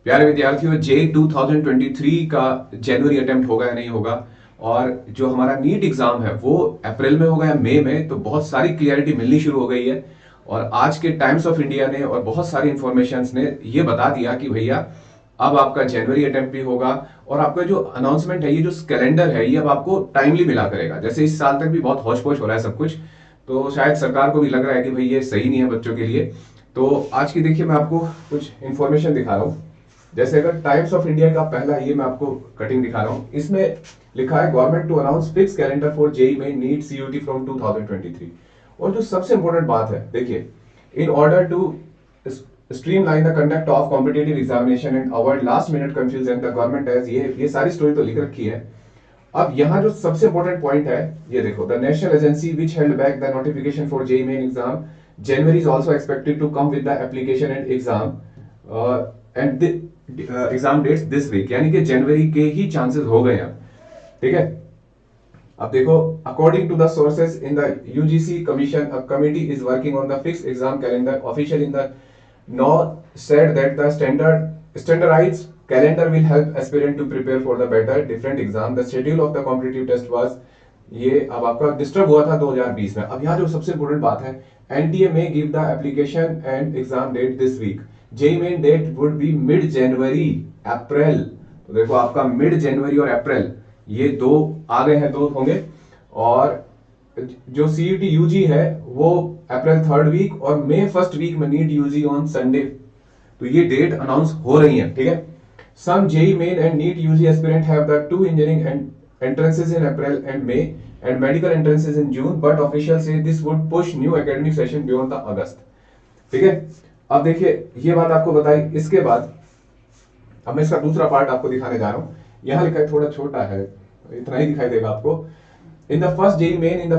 प्यारे विद्यार्थियों, जे 2023 का जनवरी अटेम्प्ट होगा या नहीं होगा, और जो हमारा नीट एग्जाम है वो अप्रैल में होगा या मई में, तो बहुत सारी क्लियरिटी मिलनी शुरू हो गई है। और आज के टाइम्स ऑफ इंडिया ने और बहुत सारी इंफॉर्मेशन ने ये बता दिया कि भैया अब आपका जनवरी अटेम्प्ट भी होगा, और आपका जो अनाउंसमेंट है, ये जो कैलेंडर है, ये अब आपको टाइमली मिला करेगा। जैसे इस साल तक भी बहुत होश पोश हो रहा है सब कुछ, तो शायद सरकार को भी लग रहा है कि भाई ये सही नहीं है बच्चों के लिए। तो आज की देखिए मैं आपको कुछ इंफॉर्मेशन दिखा रहा हूँ। जैसे अगर टाइम्स ऑफ इंडिया का पहला, ये मैं आपको कटिंग दिखा रहा हूं, इसमें लिखा है government to announce fix calendar for JEE main NEET CUET from 2023। और जो सबसे इंपॉर्टेंट बात है, देखिए, in order to streamline the conduct of competitive examination and avoid last minute confusion, the government has, ये सारी स्टोरी तो लिख रखी है। अब यहाँ जो सबसे इंपॉर्टेंट पॉइंट है, ये देखो, the national agency which held back the notification for JEE main exam January is also expected to come with the application and exam and exam dates this week, यानी कि जनवरी के ही चांसेस हो गए अब। ठीक है, अब देखो, according to the sources in the UGC commission, a committee is working on the fix exam calendar official in the know said that the standardized calendar will help aspirant to prepare for the better different exam. The schedule of the competitive test was, ये अब आपका disturb हुआ था 2020 में। अब यहाँ जो सबसे इंपॉर्टेंट बात है, एनटीए में give the application and exam date this week, JEE Main date would be mid January April. तो देखो, आपका मिड जनवरी और अप्रैल, ये दो आ गए हैं, दो होंगे। और जो सीईटी यूजी है वो अप्रैल थर्ड वीक, और मई फर्स्ट वीक में नीट यूजी ऑन संडे। तो ये डेट अनाउंस हो रही है। ठीक है, some JEE Main and NEET UG aspirant have the to engineering and entrances in April and May and medical entrances in June, but officials say this would push new academic session beyond the August। ठीक है, अब देखिए, ये बात आपको बताई। इसके बाद अब मैं इसका दूसरा पार्ट आपको दिखाने जा रहा हूं। यहां लिखा है, थोड़ा छोटा है, इतना ही दिखाई देगा आपको। In the first JEE main,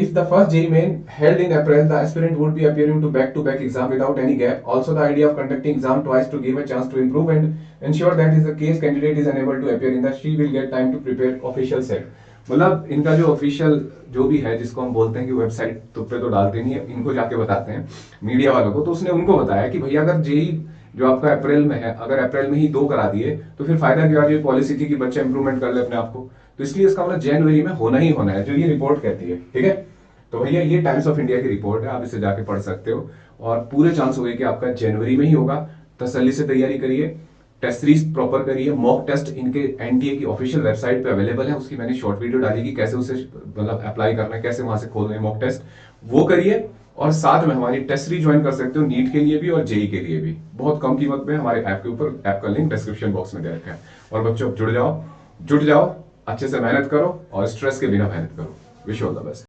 if the first JEE main held in April, the aspirant would be appearing to back-to-back exam without any gap. Also, the idea of conducting exam twice to give a chance to improve and ensure that is the case candidate is unable to appear in the, she will get time to prepare official set। मतलब इनका जो official जो भी है, जिसको हम बोलते हैं कि वेबसाइट तो पे तो डालते नहीं है, इनको जाके बताते हैं मीडिया वालों को। तो उसने उनको बताया कि भैया अगर जेई जो आपका अप्रैल में है, अगर अप्रैल में ही दो करा दिए तो फिर फायदा क्या? ये पॉलिसी थी कि बच्चे इंप्रूवमेंट कर ले अपने आप को, तो इसलिए इसका मतलब जनवरी में होना ही होना है, जो ये रिपोर्ट कहती है। ठीक है, तो भैया ये टाइम्स ऑफ इंडिया की रिपोर्ट है, आप इसे जाके पढ़ सकते हो। और पूरे चांस हो गए कि आपका जनवरी में ही होगा। तसल्ली से तैयारी करिए, टेस्ट सीरीज प्रॉपर करिए। मॉक टेस्ट इनके एनटीए की ऑफिशियल वेबसाइट पे अवेलेबल है, उसकी मैंने शॉर्ट वीडियो डाली कि कैसे उसे मतलब अप्लाई करना है, कैसे वहां से खोलना है मॉक टेस्ट, वो करिए। और साथ में हमारी टेस्ट सीरीज ज्वाइन कर सकते हो, नीट के लिए भी और जेई के लिए भी, बहुत कम कीमत में हमारे ऐप के ऊपर। ऐप का लिंक डिस्क्रिप्शन बॉक्स में दे रखा है। और बच्चों, जुड़ जाओ, अच्छे से मेहनत करो और स्ट्रेस के बिना मेहनत करो। Wish all the best.